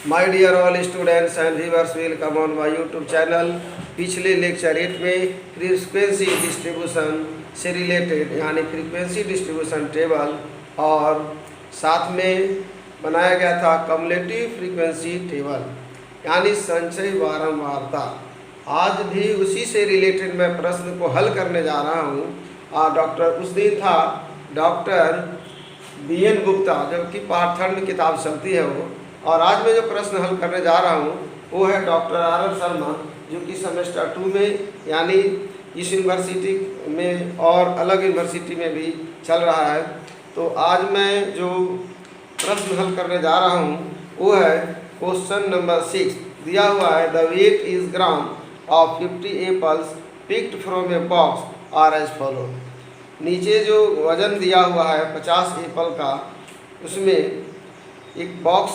My dear all students and viewers, welcome on my YouTube channel. पिछले lecture 8 में frequency distribution से related यानी frequency distribution table और साथ में बनाया गया था कम्युलेटिव फ्रीक्वेंसी टेबल यानी संचयी बारंबारता। आज भी उसी से रिलेटेड मैं प्रश्न को हल करने जा रहा हूँ। उस दिन था डॉक्टर BN गुप्ता, जो कि पार्ट 3 में किताब चलती है वो, और आज मैं जो प्रश्न हल करने जा रहा हूँ वो है डॉक्टर RN शर्मा, जो कि सेमेस्टर 2 में यानी इस यूनिवर्सिटी में और अलग यूनिवर्सिटी में भी चल रहा है। तो आज मैं जो प्रश्न हल करने जा रहा हूँ वो है क्वेश्चन नंबर 6। दिया हुआ है the weight is gram of 50 apples picked from a box are as follow. नीचे जो वजन दिया हुआ है 50 एप्पल का, उसमें एक बॉक्स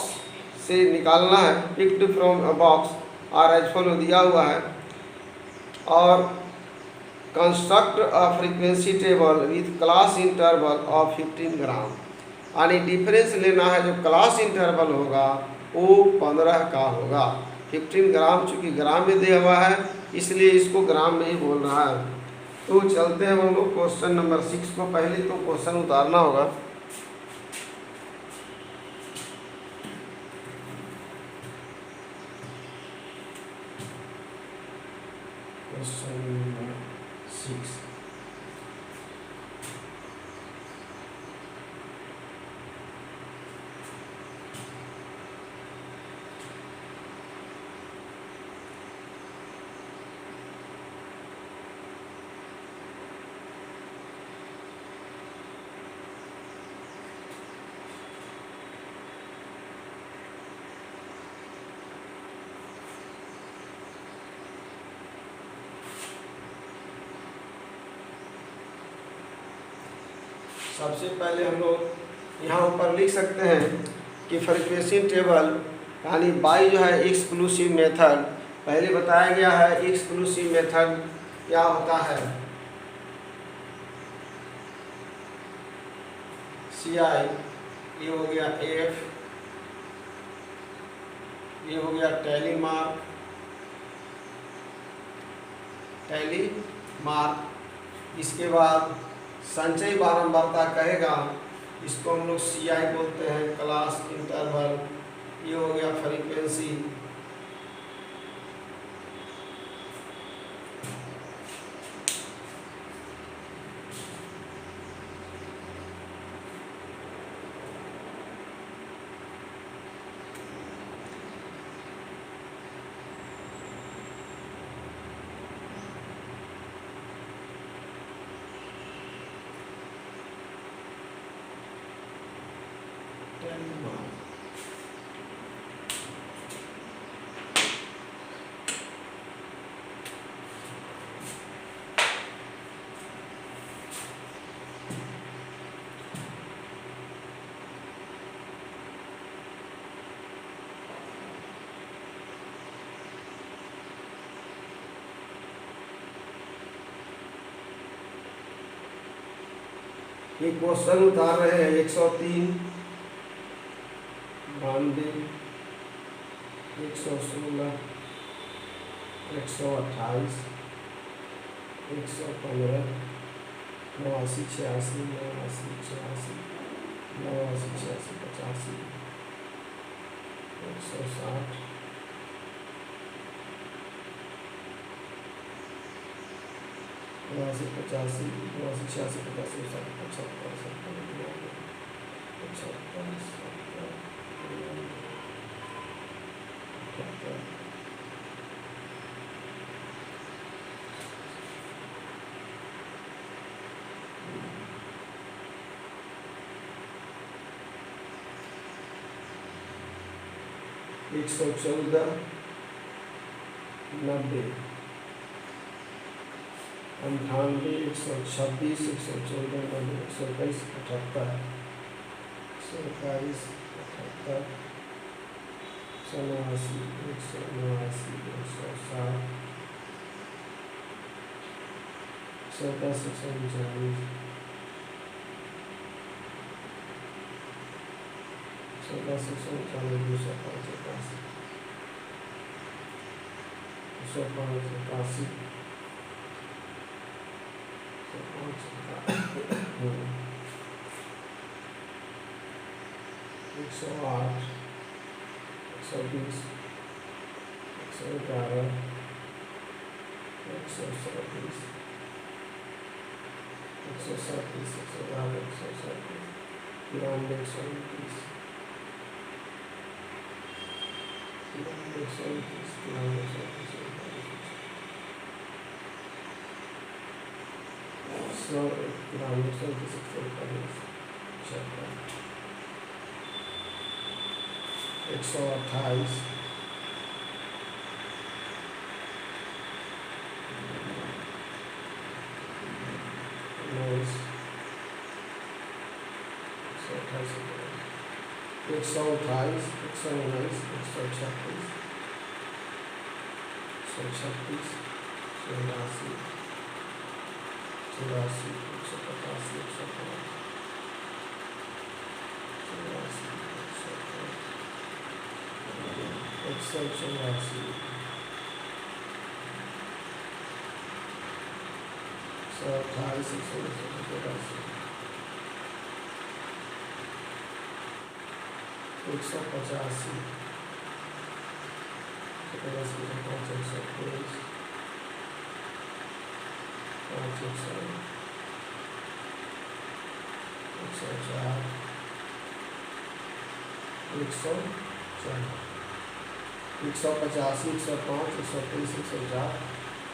से निकालना है, picked from a box are as follow दिया हुआ है, और construct a frequency table with class interval of 15 gram. यानी डिफरेंस लेना है, जो क्लास इंटरवल होगा वो 15 का होगा। 15 ग्राम, चूँकि ग्राम में दिया हुआ है इसलिए इसको ग्राम में ही बोल रहा है। तो चलते हैं हम लोग क्वेश्चन नंबर 6 को। पहले तो क्वेश्चन उतारना होगा। Question number 6। सबसे पहले हम लोग यहाँ ऊपर लिख सकते हैं कि फ्रीक्वेंसी टेबल यानी बाई जो है एक्सक्लूसिव मेथड। पहले बताया गया है एक्सक्लूसिव मेथड क्या होता है। CI, ये हो गया F, ये हो गया टैली मार्क। इसके बाद संचयी बारंबारता कहेगा, इसको हम लोग CI बोलते हैं, क्लास इंटरवल। ये हो गया फ्रीक्वेंसी। ये क्वेश्चन उतार रहे हैं 103, 92, 116, 128, 115, 89, 86, 89, 86, 89, 86, 85, 160, 89, 85, 89, 86, 85, 75, 114, 90, 98, 126, 114, 121, 78, 121, 78, 189, 189, 160, 110, 139, 14, 200, 5, 105 87 108 120 111 137 137 112 137 92 129 128 128 119 136 136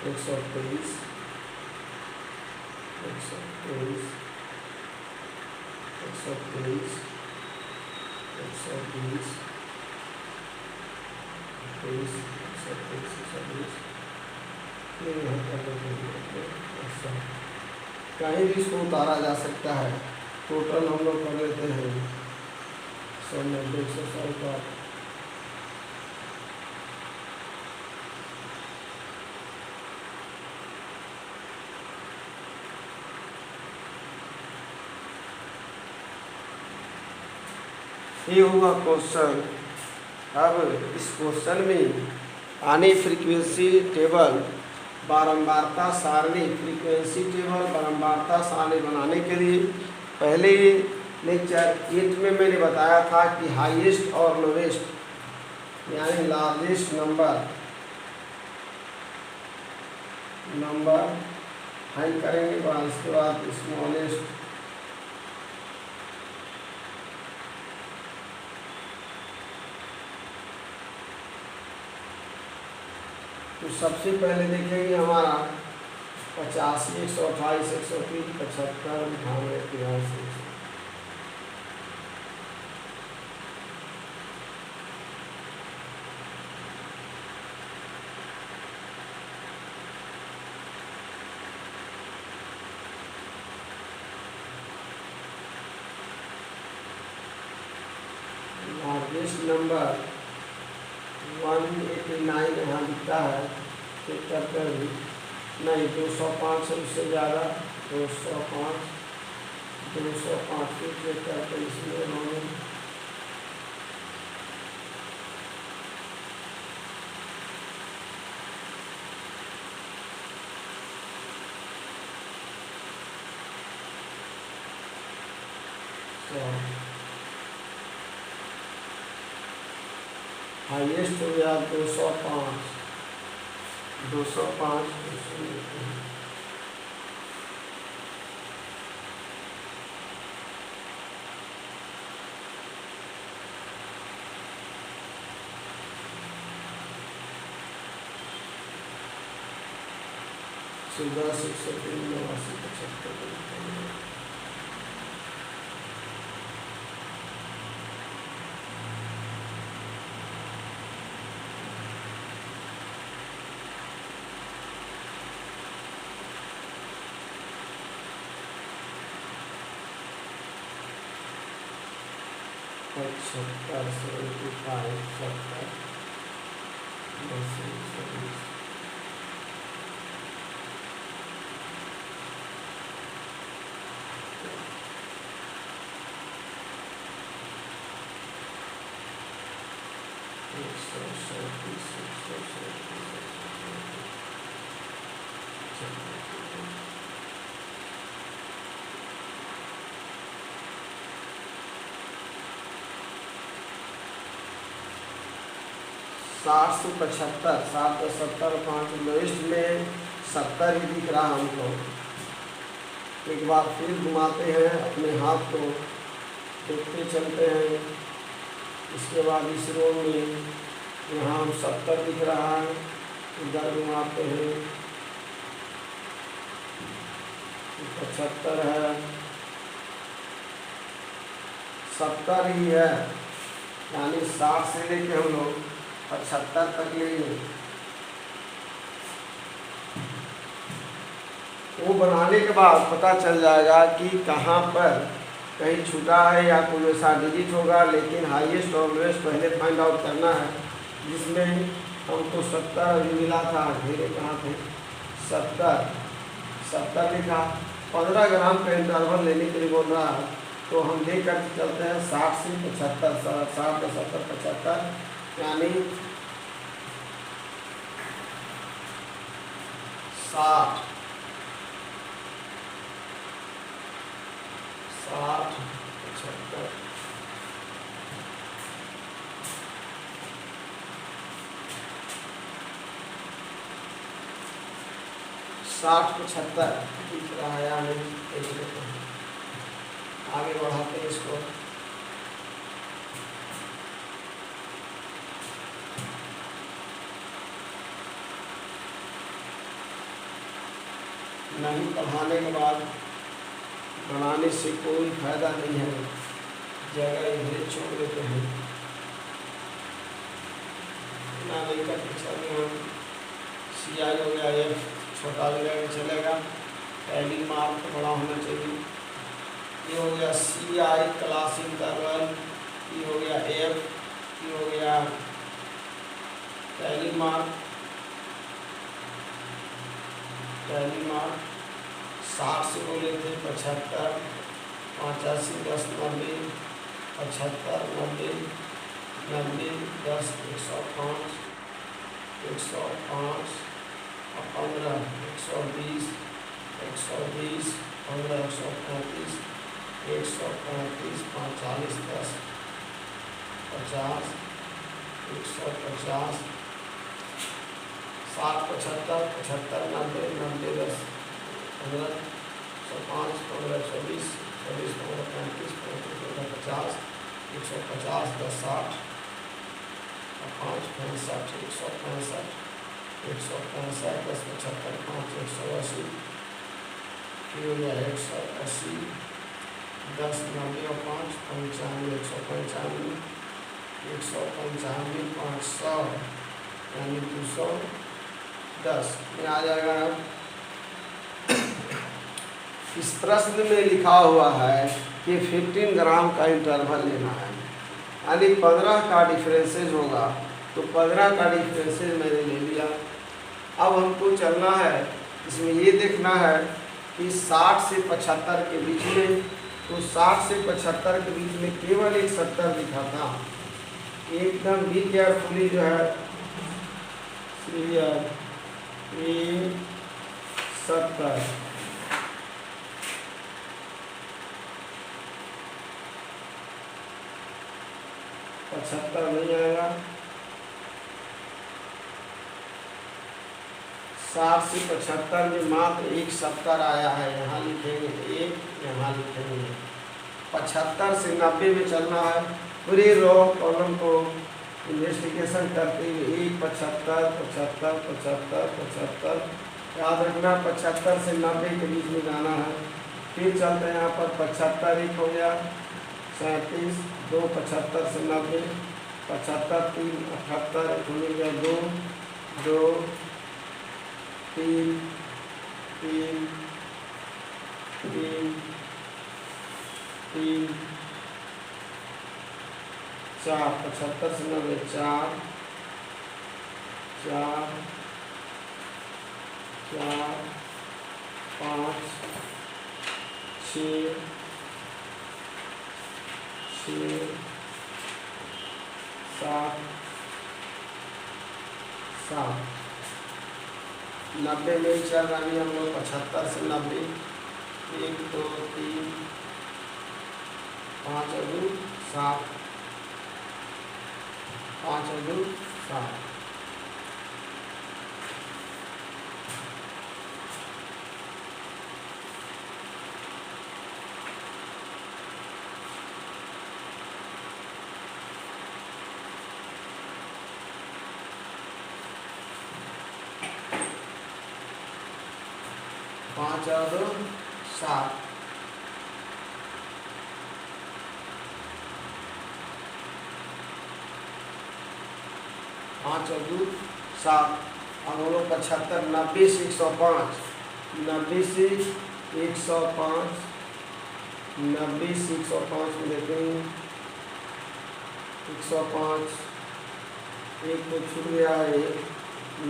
84 84 185 184 कहीं भी इसको उतारा जा सकता है। टोटल हम लोग कर लेते हैं 190 160 का ये हुआ क्वेश्चन। अब इस क्वेश्चन में आनी फ्रीक्वेंसी टेबल बारंबारता सारणी फ्रीक्वेंसी टेबल बारंबारता सारणी बनाने के लिए पहले ही लेक्चर 8 में मैंने बताया था कि हाईएस्ट और लोवेस्ट यानी लार्जेस्ट नंबर फाइंड करेंगे और इसके बाद स्मॉलेस्ट तो सबसे पहले देखेंगे हमारा 85 128 130 75 98 83 लार्जेस्ट नंबर 189 यहाँ दिखता है। चेक करते हैं नहीं 205 है उससे ज़्यादा 205 को चेक करते हैं इसमें उन्होंने हाईएस्ट हो गया 205 110 103 89 75 75 75 70 1 137, 60 से 75, 7 और 5 लोएस्ट में 70 ही दिख रहा हमको। एक बार फिर घुमाते हैं अपने हाथ को, देखते चलते हैं। इसके बाद इस रो में यहाँ 70 दिख रहा है, इधर घुमाते हैं 75 है, 70 ही है, यानी 60 से लेके हम लोग 75 तक लेंगे। वो बनाने के बाद पता चल जाएगा कि कहाँ पर कहीं छूटा है या कोई ऐसा डिजिट होगा, लेकिन हाईएस्ट और लोएस्ट पहले फाइंड आउट करना है। जिसमें हमको 70 मिला था, घेरे कहाँ थे, 70 लिखा। 15 ग्राम का इंटरवल लेने के लिए बोल रहा है, तो हम ले कर चलते हैं 60 से 75, 60, 70, 75, यानी 60, 75, 60, 75 दिख रहा है, यानी आगे बढ़ाते हैं इसको। नहीं पढ़ाने के बाद बनाने से कोई फायदा नहीं है, जगह इधर छोड़ देते हैं। ना नहीं कर पीछे CI हो गया, ये छोटा भी चलेगा, पहली मार्क बड़ा होना चाहिए। ये हो गया CI क्लास इंटरवल, ये हो गया F, ये हो गया पहली मार्क 60 से बोले थे 75, 85, 10, 90, 75, 90, 90, 10, 105, 105 और 15, 120, 120, 15, 135, 135, 45, 10, 50, 150, 60, 75, 75, 90, 90, 10, 15, 105, 15, 120, 120, 15, 35, 35, 50, 150, 10, 60, 5, 65, 165, 165, 10, 75, 5, 180, फिर हो गया 180, 10, 90 और 5, 95, 195, 195, 500, यानी 210 में आ जाएगा। इस प्रश्न में लिखा हुआ है कि 15 ग्राम का इंटरवल लेना है, यानी 15 का डिफरेंसेज होगा, तो 15 का डिफरेंसेज मैंने ले लिया। अब हमको चलना है, इसमें ये देखना है कि 60 से 75 के बीच में, तो 60 से 75 के बीच में केवल एक 70 लिखा था। एकदम बी केयरफुली जो है, क्लियर, 70, पचहत्तर नहीं आएगा। 60 से 75 में मात्र एक 70 आया है, यहाँ लिखेंगे एक, यहाँ लिखेंगे 75 से 90 में चलना है। पूरे रो कॉलम को इन्वेस्टिगेशन करते हुए 1, 75, 75, 75, 75, याद रखना 75 से 90 के बीच में जाना है। फिर चलते हैं यहाँ पर 75 एक हो गया, 37, 2, 75 से 90, 75, 3, 78, मिल गया 2, 2, 3, 3, 3, 3, 4, 75 से 90, 4, 4, 4, 5, 6, 6, 7, 7। 90 में चल रहा है हम लोग 75 से 90। 1 2 3 5 और 2 7, 5 और 2 7। पाँच और 2 7। 5 और 2 7। अब हम लोग 75 90 से 105। 90 से 105। 90 से 105 में देते हैं 105। एक तो छूट गया है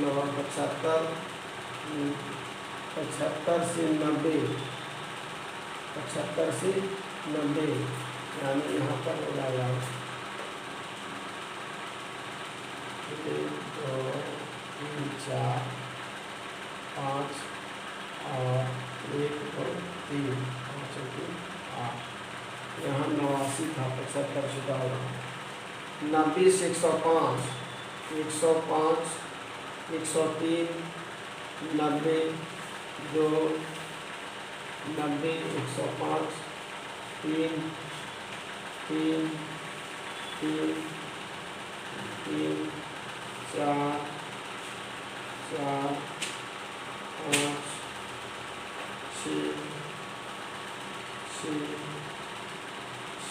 75। 75 से 90। 75 से 90 यानी यहाँ पर हो जाएगा 1 2 3 4 5 और 1 2 3 5 और 3 8। यहाँ 89 था 75 छुटा होगा। 90 से 105। 105 103 90 2 90 105 3 3 3 3 4 4 5 6 6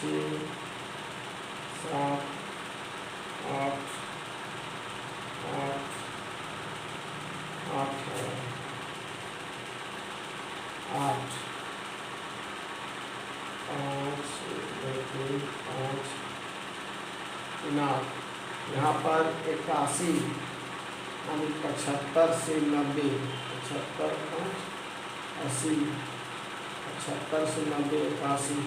6 7 8 8 8 8 5 3 5 9। यहाँ पर 81 यानी 75 से 90। 75 5 80। 75 से 90 81।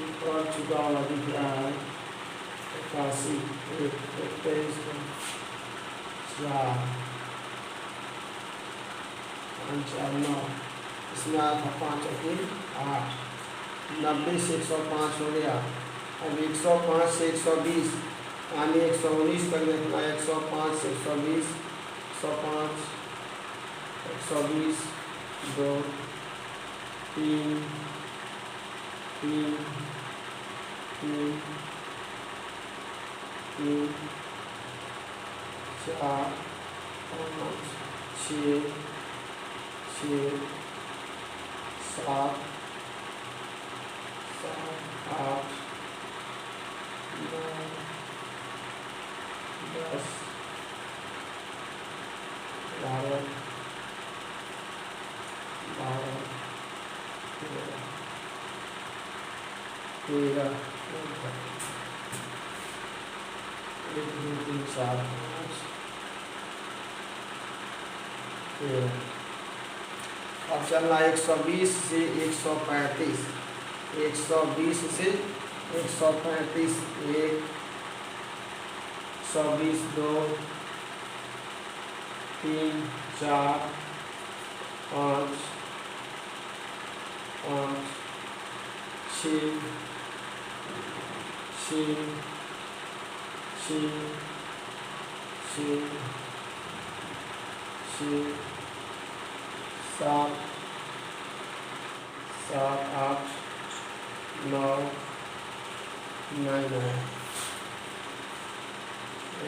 ऊपर चुका हुआ दिख रहा है 81। 23 4 5 4 9। इसमें आया था 5 और 3 8। 90 से 105 हो गया। अब 105 से 120 यानी 119 कर देना। 105 से 120 105 120 2 3 3 3 3 4 5 6 6 7 7 8 9 10 11 12 13 1 2 3 4 5 13। अब चलना 120 से 135। 120 से 135 1 120 2 3 4 5 5 6 6 6 6 6 7 7 8 9 9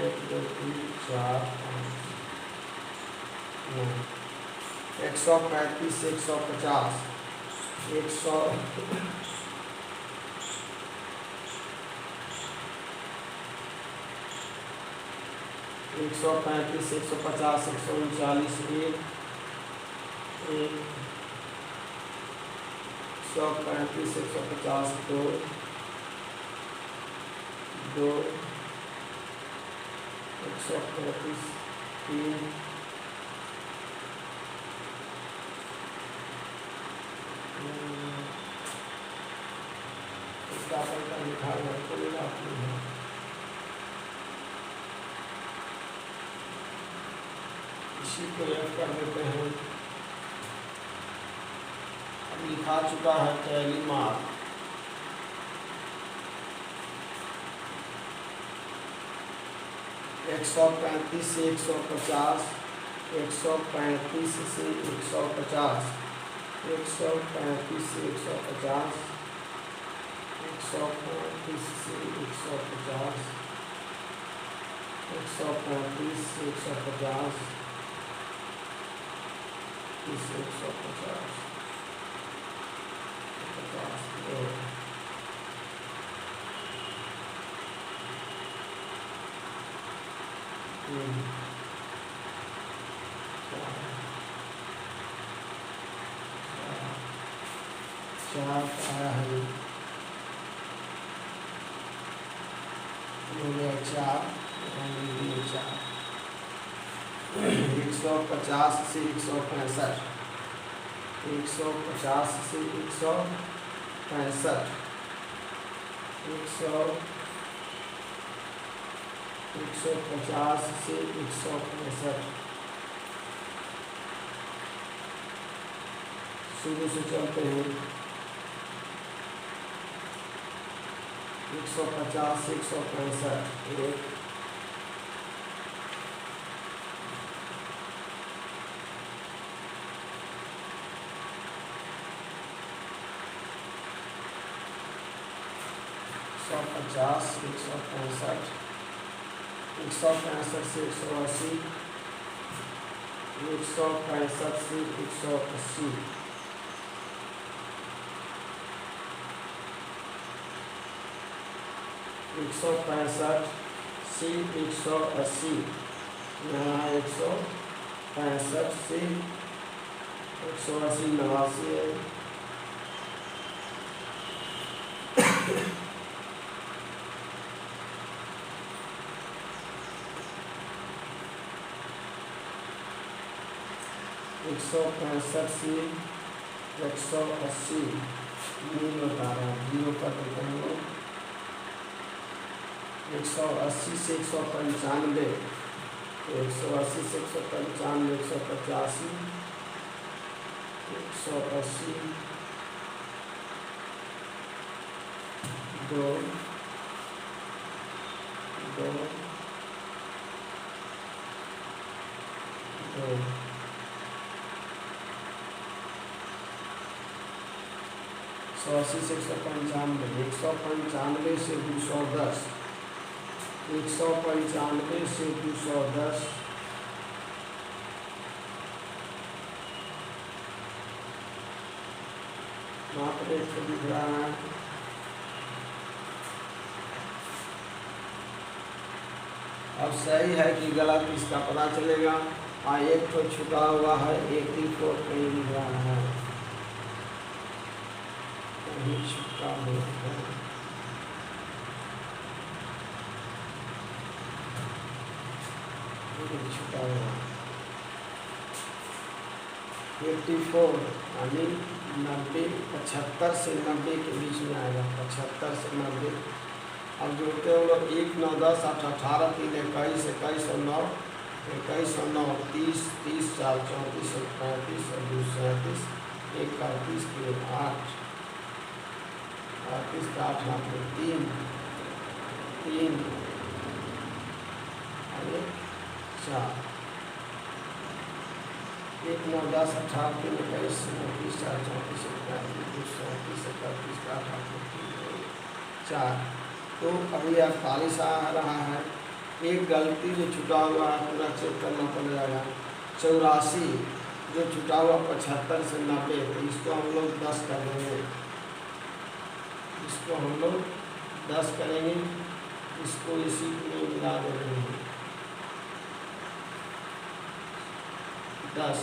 1 2 3 4 5 9। 135 से 150। 100 135 से 150 139 1 1 135 150 2 2 135 3 इसका पलटा निकालना कोई बात नहीं है। इसी को ऐड कर देते हैं। अब लिखा चुका है टैली मार्क। एक 135 से 150, 135 से 150, 135 से 150, 135 से 150, 135 से 150, इस 150, 50 चार आया है, हो गया 4, 150 से 165, 150 से 165, 150 से 165। शुरू से चलते हैं। 150 से 165, 1, 150, 165, 165 से 180, 165 से 180, 165 से 180, यहाँ 165 से 180, 89 है। एक 165 से 180 नहीं बता रहा है, 0 कर देते हैं लोग। 180 से 195, 180 से 195, 185, 180, 2, 2, 2, 180 से 195, 195 से 210, 195 से 210, वहाँ पर एक तो दिख रहा है। अब सही है कि गलत इसका पता चलेगा। एक तो छुपा हुआ है, एक ही को कहीं दिख रहा है, कहीं छुपा हुआ है। छुपा हुआ 84 यानी 90, 75 से 90 के बीच में आएगा, 75 से 90। अब जोड़ते हो लोग 1, 9, 10, 8, 18, 3, 21, 21 और 9, 21 और 9, 30, 30, 4, 34, 35, 37, 1, 38 के 8, 38 का 8 हाथ में 3, 3 और 4, 1, 9, 10, 18, 3, 21, 29, 4, 34, 35, 37, 31 का 8 हाथ में 4। तो अभी 48 आ रहा है। एक गलती जो छुटा हुआ है पूरा चेक करना पड़ जाएगा। 84 जो छुटा हुआ 75 से 90, तो इसको हम लोग 10 कर देंगे, इसको हम लोग 10 करेंगे, इसको इसी में मिला देंगे 10।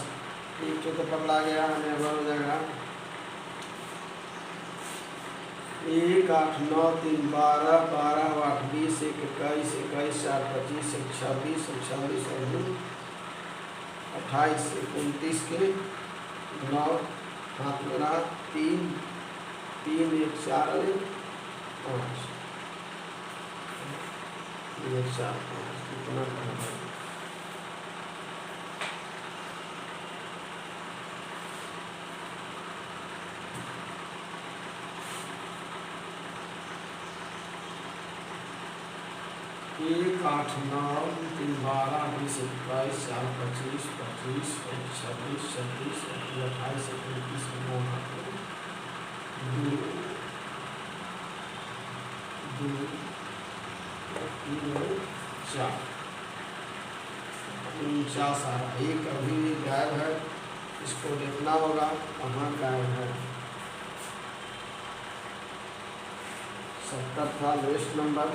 एक तो पकड़ा गया, हमें हो जाएगा 1, 8, 9, 3, 12, 12, 8, 20, 21, 21, 4, 25, 26, 26, 28, 29 के 9 हाथ में रहा, 3, 3, 1, 4, 5, 1, 4, 5 कितना 8 9 3 12 20 21 4 25 25 26 26 28 29 2 2 3 4 49 आ रहा। एक अभी भी गायब है, इसको देखना होगा कहाँ गायब है। 70 था लोएस्ट नंबर।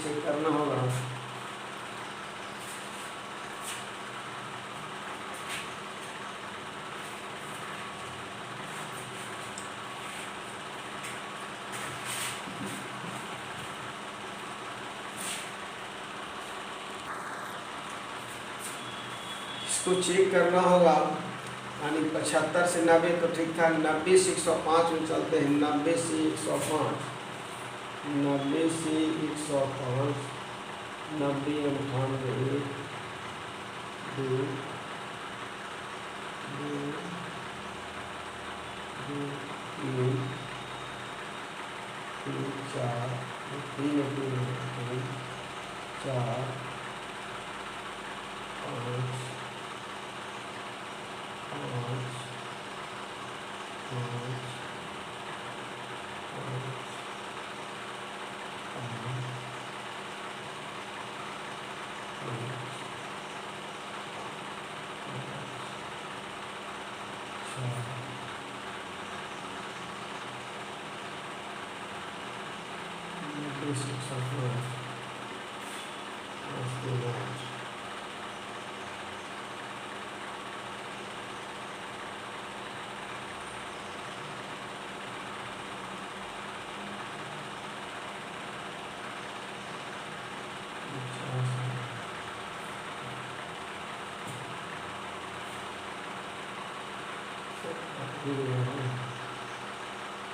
चेक करना होगा। इसको चेक करना होगा, यानी 75 से 90 तो ठीक था, 90 से 105 में चलते हैं। 90 से 105, 90 से 105, 90 98 2 3 4 3 4 5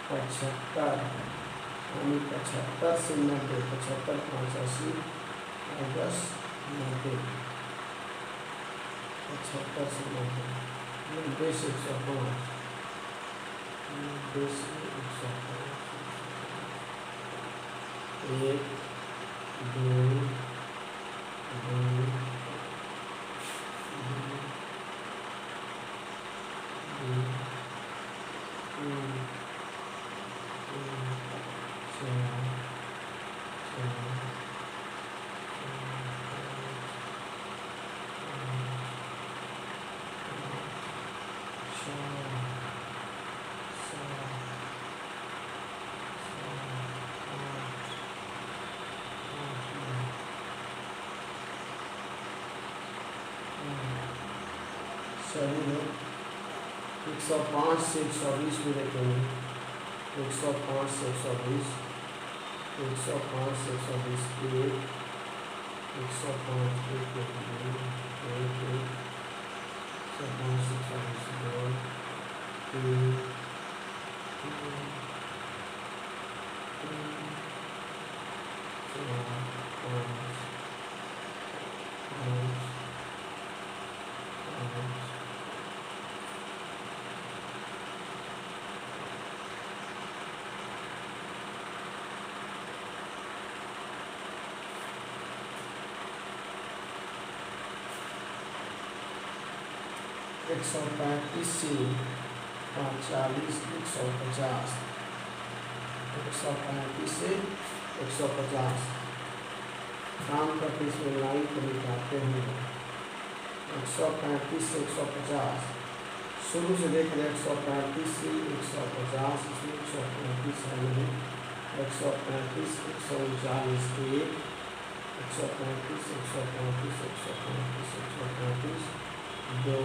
75 यानी 75 से 90, 75 5 80 और 10 90, 75 से 90, 90 से 105, 90 से 105, 1 2 2 सही है। 105 से 120 में रखेंगे। 105 से 120, 105 से 120 1, 105 1 105 से 120 2 3 135 से 40 150, 135 से 150 काम करके इसमें लाइन को निकालते हैं। 135 से 150 शुरू से देख रहे 135 से 150, इसमें 135 है नहीं, 135 139 1, 135 135 135 135 2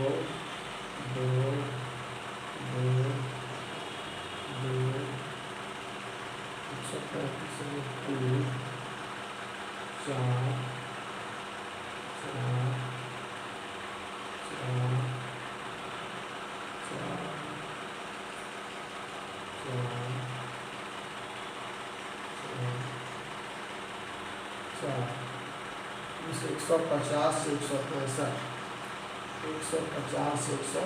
2 2 2 135 3 4 4 150 से 165, 150 से 165,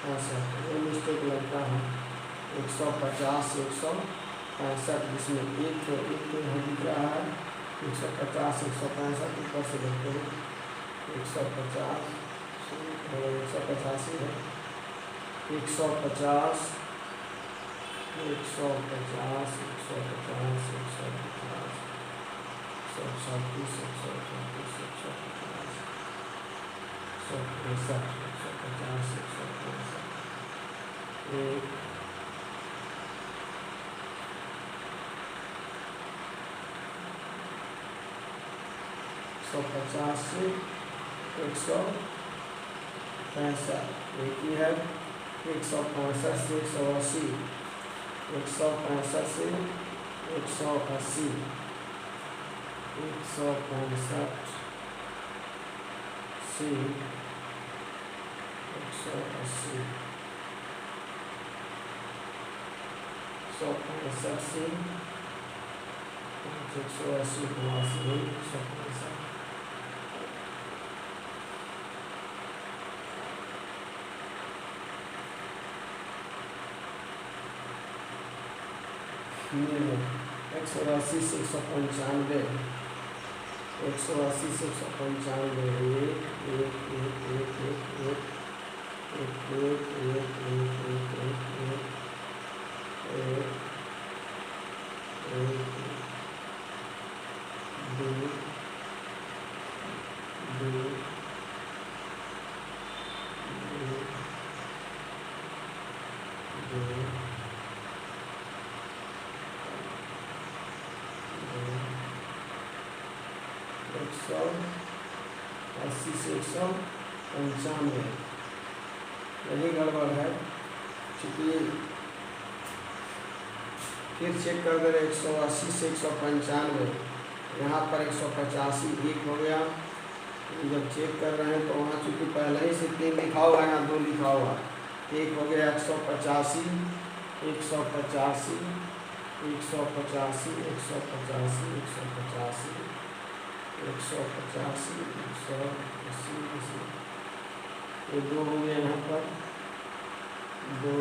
65, ये मिस्टेक लगता है। 150 से 165, जिसमें एक यहाँ दिख रहा है 150 165 ऊपर से देखते हैं 150 185 है 150 150 136 150 से 165 एक ही है 165 से 180 165 से 180 165 से 180 165 से 180 180 से 195 180 से 195 यही गड़बड़ है। चूँकि फिर चेक कर दे रहे 180 से 195 यहाँ पर 185 एक हो गया। जब चेक कर रहे हैं तो वहाँ चूँकि पहले ही से 3 लिखा हुआ है, यहाँ 2 लिखा हुआ है, एक हो गया 185 185 185 ये 2 हो गया यहाँ पर 2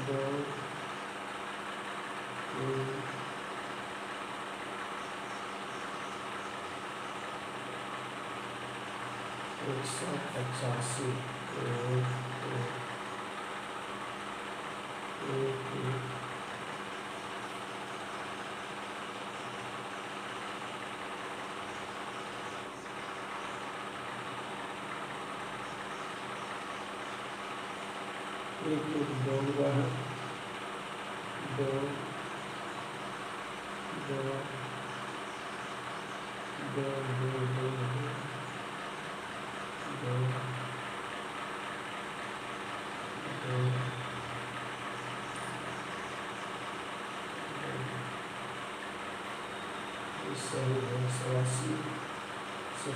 2 185 एक 2 हुआ है 2 2 2 सही है 180 से 195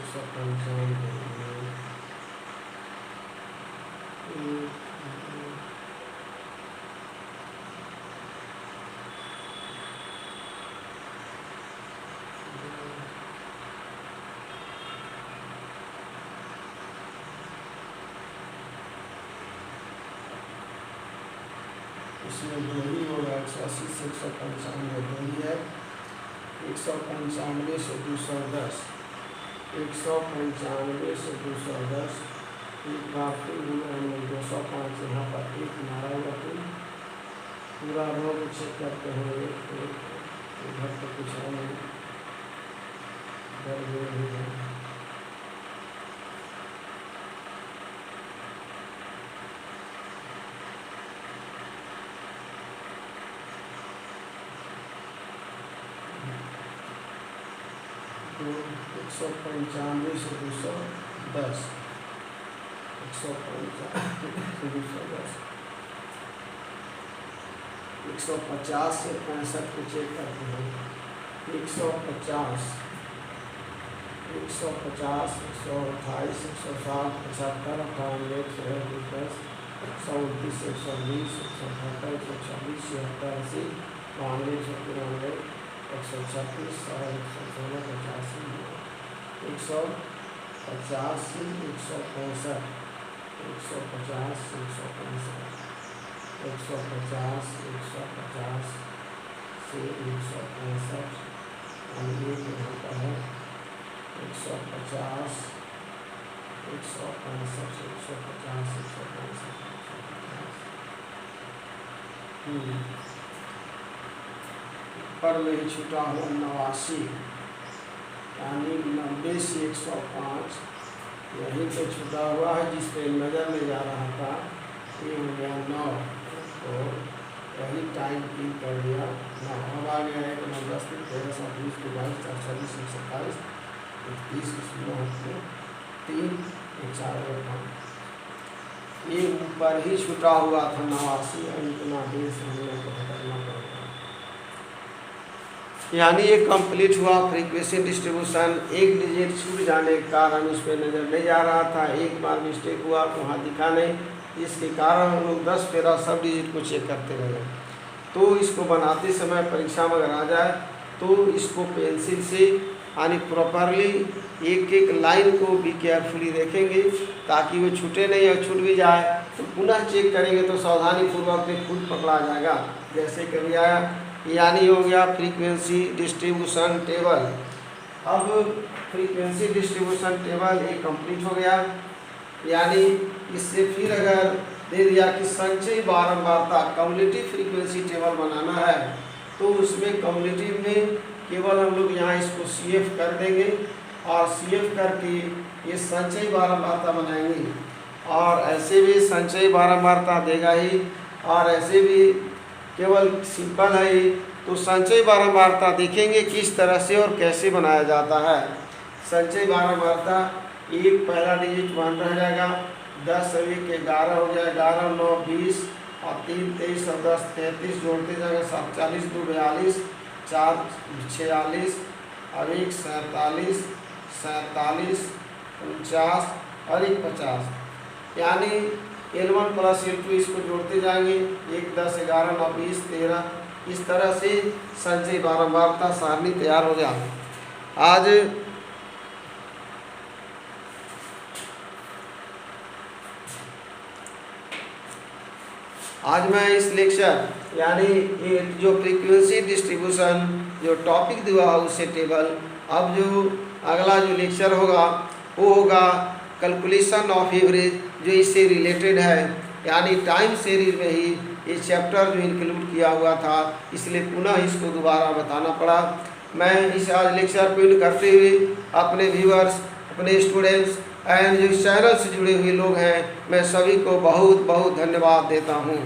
इसमें 2 ही होगा 180 से 195 2 ही है 195 से 210 195 से 210 एक बार फिर 205 यहाँ पर एक मारा हुआ फिर पूरा रो को चेक करते हैं इधर तो कुछ है नहीं इधर भी है तो 195 से 210 150 से 65 को चेक करते हैं 150 128 160 160 75 98 110 129 120 128 126 76 80 92 136 116 150 150 165 150, 165, 150, 150 से 165 और ये जो होता है 150, 165, 150, 165 पर में ही छूटा हुआ 89 यानी 90 से 105 यहीं पे छूटा हुआ है जिस पे नज़र में जा रहा था ये हो गया 9 तो वही टाइम की कर दिया 9 अब आ गया है 9, 10, 13, 20, 22, 24, 27, 30, 3, 4 5 ये ऊपर ही छूटा हुआ था 89 और इतना देर से हम लोग को करना पड़ेगा यानी ये कंप्लीट हुआ फ्रीक्वेंसी डिस्ट्रीब्यूशन। एक डिजिट छूट जाने के कारण उस पर नज़र नहीं जा रहा था, एक बार मिस्टेक हुआ तो वहाँ दिखा नहीं, जिसके कारण हम लोग 10 15 सब डिजिट को चेक करते रहे। तो इसको बनाते समय परीक्षा में अगर आ जाए तो इसको पेंसिल से यानी प्रॉपरली एक एक लाइन को भी केयरफुली देखेंगे ताकि वो छूटे नहीं, और छूट भी जाए तो पुनः चेक करेंगे तो सावधानी पूर्वक से खुद पकड़ा जाएगा। जैसे कभी आया यानी हो गया फ्रीक्वेंसी डिस्ट्रीब्यूशन टेबल। अब फ्रीक्वेंसी डिस्ट्रीब्यूशन टेबल ये कंप्लीट हो गया, यानी इससे फिर अगर दे दिया कि संचयी बारंबारता कम्युलेटिव फ्रीक्वेंसी टेबल बनाना है तो उसमें कम्युलेटिव में केवल हम लोग यहाँ इसको CF कर देंगे और CF करके ये संचयी बारंबारता बनाएंगे, और ऐसे भी संचयी बारंबारता देगा ही, और ऐसे भी केवल सिंपल है तो संचयी बारंबारता देखेंगे किस तरह से और कैसे बनाया जाता है। संचयी बारंबारता एक पहला डिजिट 1 रह जाएगा, 10 और 1 11 हो जाएगा, 11 9 20 और 3 23 और 10 33 जोड़ते जाएगा, 7 40 2 42 4 46 और 1 47 47 49 और 1 50 यानी L1 + L2 इसको जोड़ते जाएंगे, 1 10 11 9 20 13 इस तरह से संचयी बारंबारता सारणी तैयार हो जाए। आज मैं इस लेक्चर यानी ये जो फ्रीक्वेंसी डिस्ट्रीब्यूशन जो टॉपिक दिया है उससे टेबल, अब जो अगला जो लेक्चर होगा वो होगा कैलकुलेशन ऑफ एवरेज जो इससे रिलेटेड है, यानी टाइम सीरीज में ही ये चैप्टर जो इंक्लूड किया हुआ था, इसलिए पुनः इसको दोबारा बताना पड़ा। मैं इस आज लेक्चर को करते हुए अपने व्यूअर्स, अपने स्टूडेंट्स एंड जो इस चैनल से जुड़े हुए लोग हैं, मैं सभी को बहुत बहुत धन्यवाद देता हूँ।